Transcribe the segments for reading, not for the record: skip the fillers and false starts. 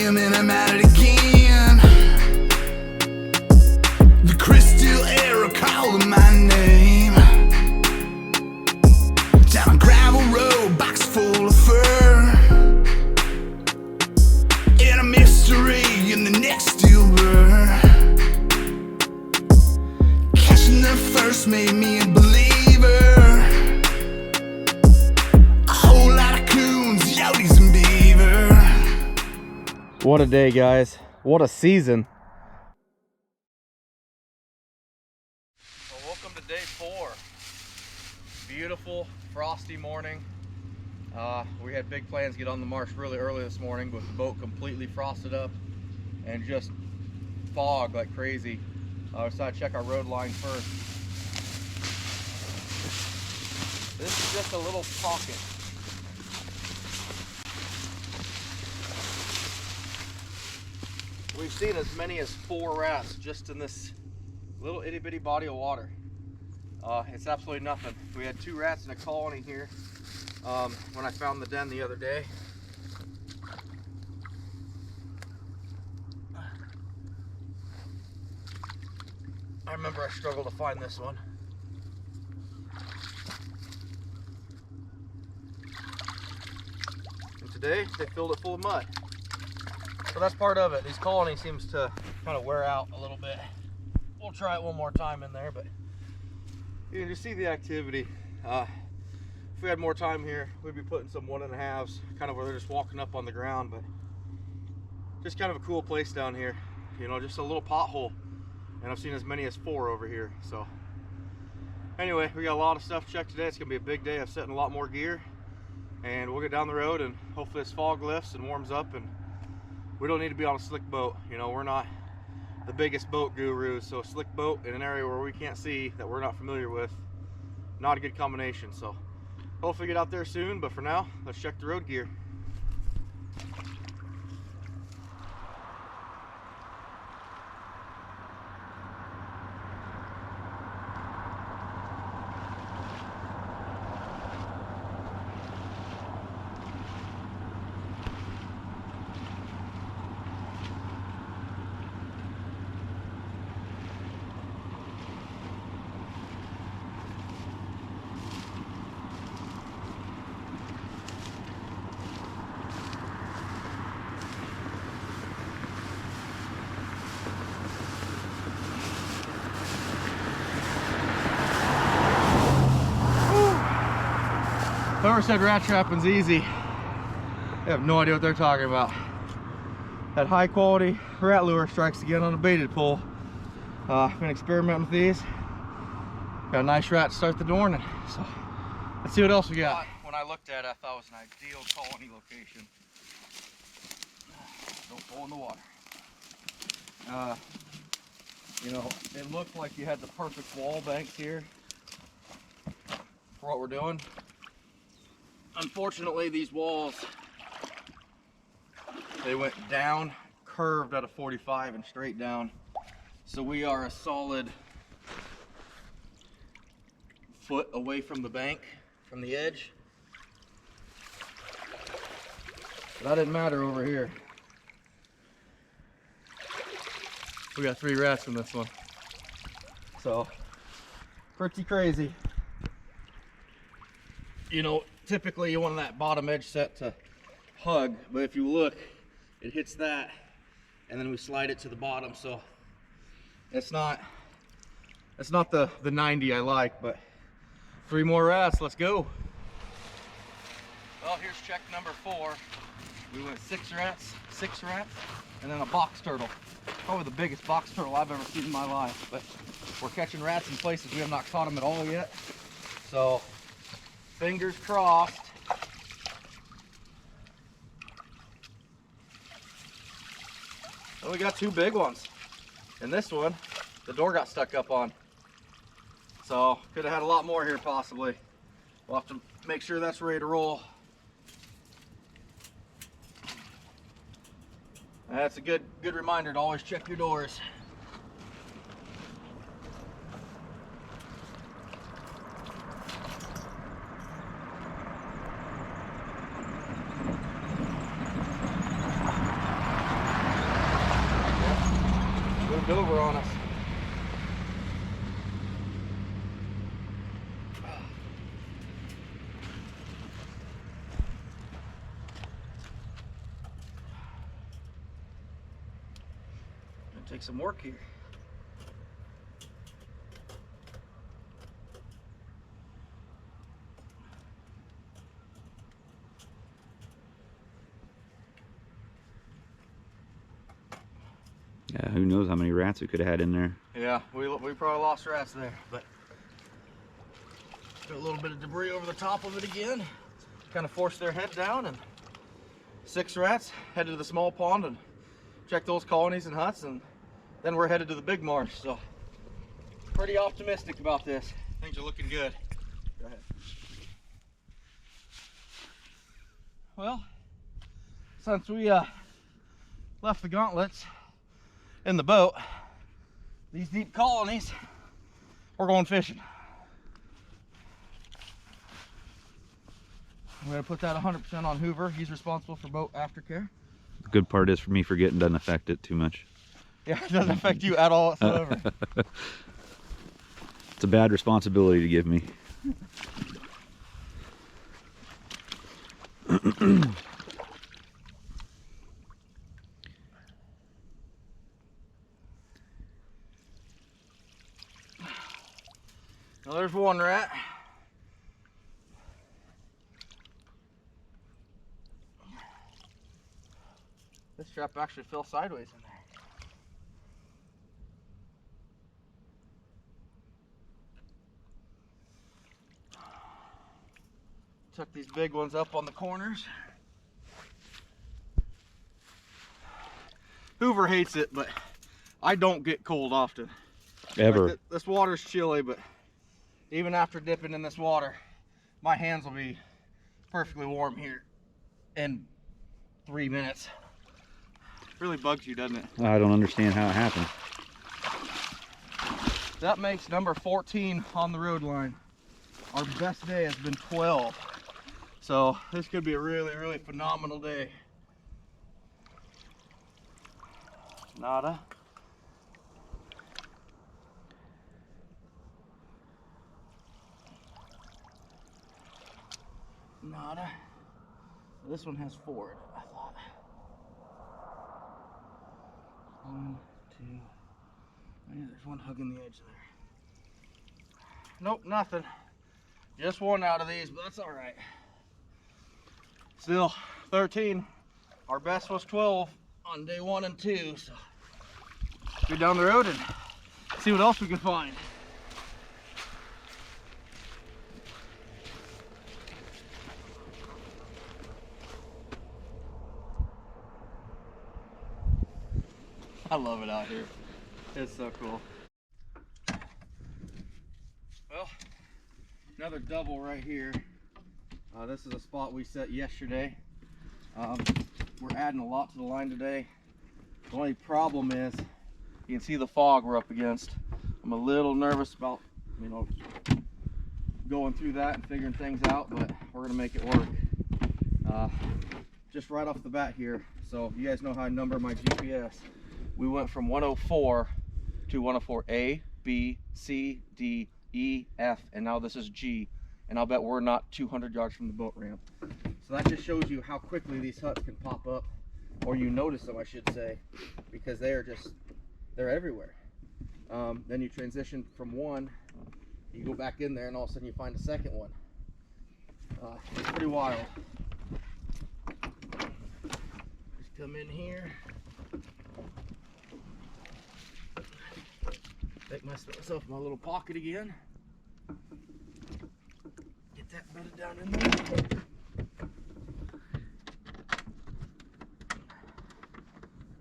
him and I'm at it again. The crystal air calling my name. Down a gravel road, box full of fur, and a mystery in the next steel blur. Catching the first made me a believer. A whole lot of coons, yotes, and beaver. What a day, guys. What a season. Well, welcome to day 4. Beautiful, frosty morning. We had big plans to get on the marsh really early this morning, but the boat completely frosted up and just fog like crazy. We decided to check our road line first. This is just a little pocket. We've seen as many as 4 rats just in this little itty bitty body of water. It's absolutely nothing. We had 2 rats in a colony here when I found the den the other day. I remember I struggled to find this one. And today they filled it full of mud. So that's part of it. These colonies seems to kind of wear out a little bit. We'll try it one more time in there, but you can just see the activity. If we had more time here, we'd be putting some 1.5s, kind of where they're just walking up on the ground, but just kind of a cool place down here. You know, just a little pothole. And I've seen as many as 4 over here. So anyway, we got a lot of stuff checked today. It's gonna be a big day of setting a lot more gear, and we'll get down the road and hopefully this fog lifts and warms up, and we don't need to be on a slick boat. You know, we're not the biggest boat gurus, so a slick boat in an area where we can't see, that we're not familiar with, not a good combination. So hopefully get out there soon, but for now, let's check the road gear. Whoever said rat trapping's easy, they have no idea what they're talking about. That high quality rat lure strikes again on a baited pole. Been experimenting with these. Got a nice rat to start the morning. So let's see what else we got. When I looked at it, I thought it was an ideal colony location. Don't fall in the water. You know, it looked like you had the perfect wall banks here for what we're doing. Unfortunately, these walls, they went down, curved at a 45 and straight down. So we are a solid foot away from the bank, from the edge. But that didn't matter over here. We got 3 rats in this one. So, pretty crazy. You know, typically you want that bottom edge set to hug, but if you look, it hits that, and then we slide it to the bottom. So it's not the 90 I like, but 3 more rats. Let's go. Well, here's check number 4. We went 6 rats, and then a box turtle. Probably the biggest box turtle I've ever seen in my life. But we're catching rats in places we have not caught them at all yet. So fingers crossed. Well, we got 2 big ones. And this one, the door got stuck up on. So could have had a lot more here possibly. We'll have to make sure that's ready to roll. That's a good reminder to always check your doors. moved over on us. Gonna take some work here. Yeah, who knows how many rats we could have had in there. Yeah, we probably lost rats there, but got a little bit of debris over the top of it again. Kind of forced their head down, and 6 rats headed to the small pond and checked those colonies and huts, and then we're headed to the big marsh. So pretty optimistic about this. Things are looking good. Go ahead. Well, since we left the gauntlets in the boat, these deep colonies, we're going fishing. I'm gonna put that 100% on Hoover. He's responsible for boat aftercare. The good part is for me, forgetting doesn't affect it too much. Yeah, it doesn't affect you at all whatsoever. It's a bad responsibility to give me. Well, there's one rat. This trap actually fell sideways in there. Tuck these big ones up on the corners. Hoover hates it, but I don't get cold often. Ever. Like this water's chilly, but even after dipping in this water, my hands will be perfectly warm here in 3 minutes. Really bugs you, doesn't it? I don't understand how it happened. That makes number 14 on the road line. Our best day has been 12. So this could be a really, really phenomenal day. Nada. Nada. This one has 4 in it, I thought. 1, 2. Yeah, there's one hugging the edge there. Nope, nothing. Just one out of these, but that's all right. Still 13. Our best was 12 on day 1 and 2. So go down the road and see what else we can find. I love it out here. It's so cool. Well, another double right here. This is a spot we set yesterday. We're adding a lot to the line today. The only problem is you can see the fog we're up against. I'm a little nervous about, you know, going through that and figuring things out, but we're gonna make it work. Just right off the bat here, so you guys know how I number my GPS. We went from 104 to 104A, B, C, D, E, F, and now this is G. And I'll bet we're not 200 yards from the boat ramp. So that just shows you how quickly these huts can pop up, or you notice them, I should say, because they're everywhere. Then you transition from one, you go back in there, and all of a sudden you find a second one. It's pretty wild. Just come in here. Take myself in my little pocket again. Get that bedded down in there.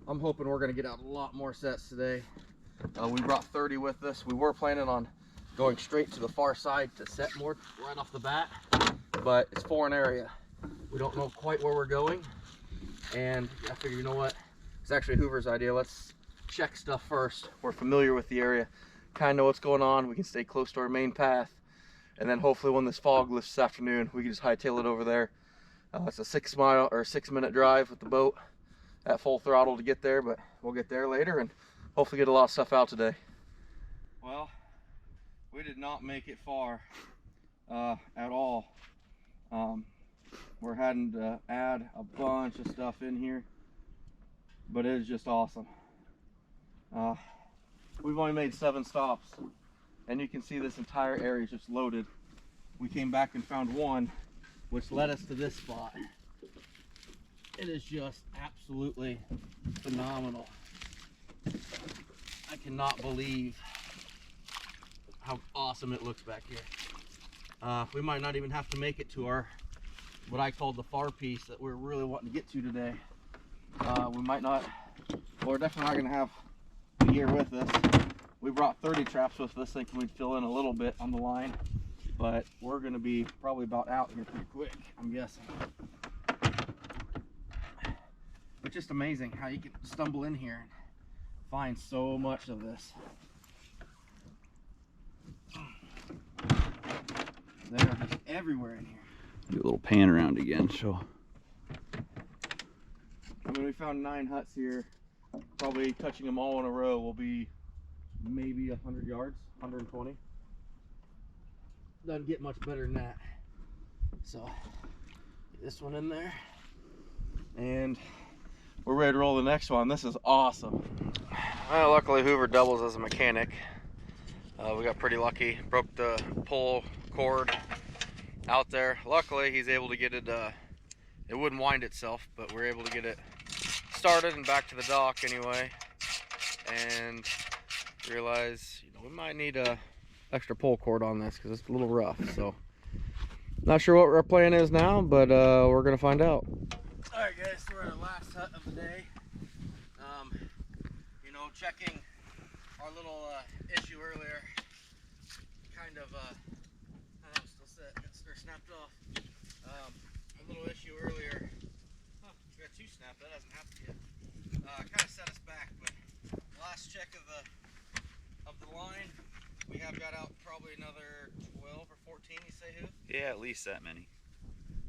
I'm hoping we're gonna get out a lot more sets today. We brought 30 with us. We were planning on going straight to the far side to set more right off the bat, but it's foreign area. We don't know quite where we're going, and I figure, you know what? It's actually Hoover's idea. Let's check stuff first. We're familiar with the area, kind of know what's going on. We can stay close to our main path, and then hopefully when this fog lifts this afternoon, we can just hightail it over there. It's a 6 minute drive with the boat at full throttle to get there, but we'll get there later, and hopefully get a lot of stuff out today. Well, we did not make it far at all. We're having to add a bunch of stuff in here, but it is just awesome. We've only made 7 stops, and you can see this entire area is just loaded. We came back and found one, which led us to this spot. It is just absolutely phenomenal. I cannot believe how awesome it looks back here. We might not even have to make it to our, what I call the far piece that we're really wanting to get to today. We might not, well, we're definitely not gonna have the gear with us. We brought 30 traps with us, thinking we'd fill in a little bit on the line, but we're gonna be probably about out here pretty quick, I'm guessing. It's just amazing how you can stumble in here and find so much of this. They're just everywhere in here. Do a little pan around again, so. I mean, we found 9 huts here. Probably touching them all in a row will be maybe 100 yards, 120. Doesn't get much better than that. So, get this one in there. And we're ready to roll the next one. This is awesome. Well, luckily Hoover doubles as a mechanic. We got pretty lucky. Broke the pull cord out there. Luckily, he's able to get it, it wouldn't wind itself, but we're able to get it started and back to the dock anyway. And realize, you know, we might need a extra pull cord on this because it's a little rough. So, not sure what our plan is now, but we're gonna find out. All right, guys, so we're at our last hut of the day. You know, checking our little issue earlier. Kind of, I don't know, still set. They're snapped off. A little issue earlier. Huh, we got 2 snapped. That hasn't happened yet. Kind of set us back, but last check of the line, we have got out probably another 12 or 14. You say, who? Yeah, at least that many.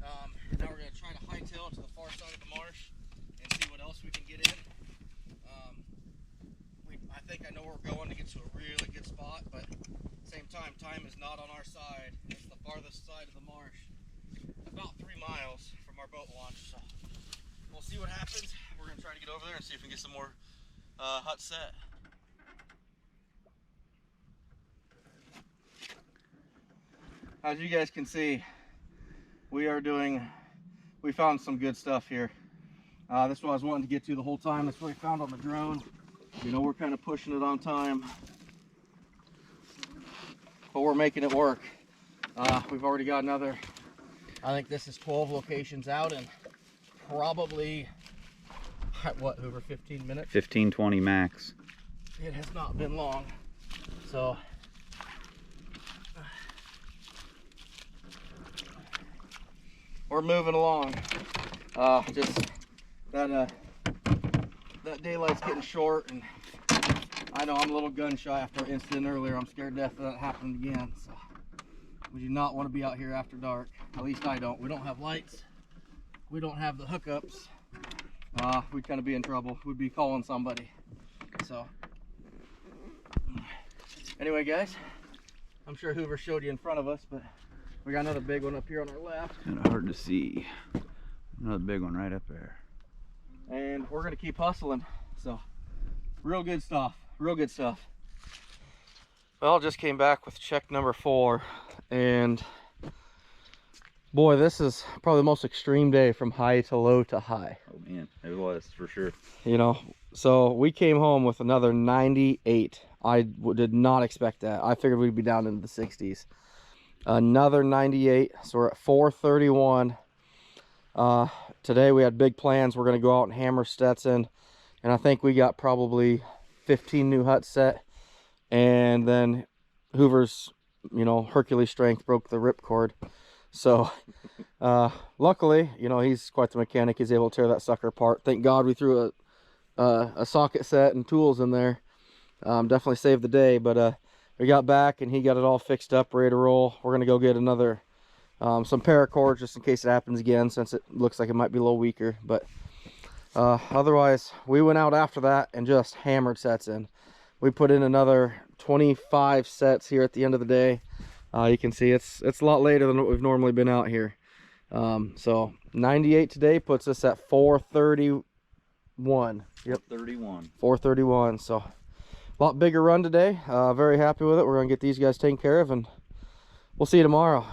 Now we're gonna try to hightail to the far side of the marsh and see what else we can get in. I think I know where we're going to get to a really good spot, but at the same time is not on our side. It's the farthest side of the marsh, about 3 miles from our boat launch. So we'll see what happens. We're gonna try to get over there and see if we can get some more huts set. As you guys can see, we found some good stuff here. This is what I was wanting to get to the whole time. That's what we found on the drone. You know, we're kind of pushing it on time, but we're making it work. We've already got another, I think this is 12 locations out and probably, what, over 15 minutes? 15, 20 max. It has not been long. So, we're moving along. Just that daylight's getting short, and I know I'm a little gun shy after our incident earlier. I'm scared to death that happened again. So we do not want to be out here after dark. At least I don't. We don't have lights. We don't have the hookups. We'd kind of be in trouble. We'd be calling somebody. So anyway, guys, I'm sure Hoover showed you in front of us, but we got another big one up here on our left. Kind of hard to see. Another big one right up there. And we're gonna keep hustling. So real good stuff, real good stuff. Well, just came back with check number 4, and boy, this is probably the most extreme day from high to low to high. Oh man, it was for sure. You know, so we came home with another 98. I did not expect that. I figured we'd be down into the 60s. Another 98, so we're at 431. Today we had big plans. We're gonna go out and hammer Stetson, and I think we got probably 15 new huts set, and then Hoover's, you know, Hercules strength broke the ripcord. So luckily, you know, he's quite the mechanic. He's able to tear that sucker apart. Thank God we threw a socket set and tools in there. Definitely saved the day. But we got back and he got it all fixed up, ready to roll. We're gonna go get another some paracords just in case it happens again, since it looks like it might be a little weaker. But Otherwise, we went out after that and just hammered sets in. We put in another 25 sets here at the end of the day. You can see it's a lot later than what we've normally been out here. So 98 today puts us at 431. Yep, 31. 431. So a lot bigger run today. Very happy with it. We're gonna get these guys taken care of, and we'll see you tomorrow.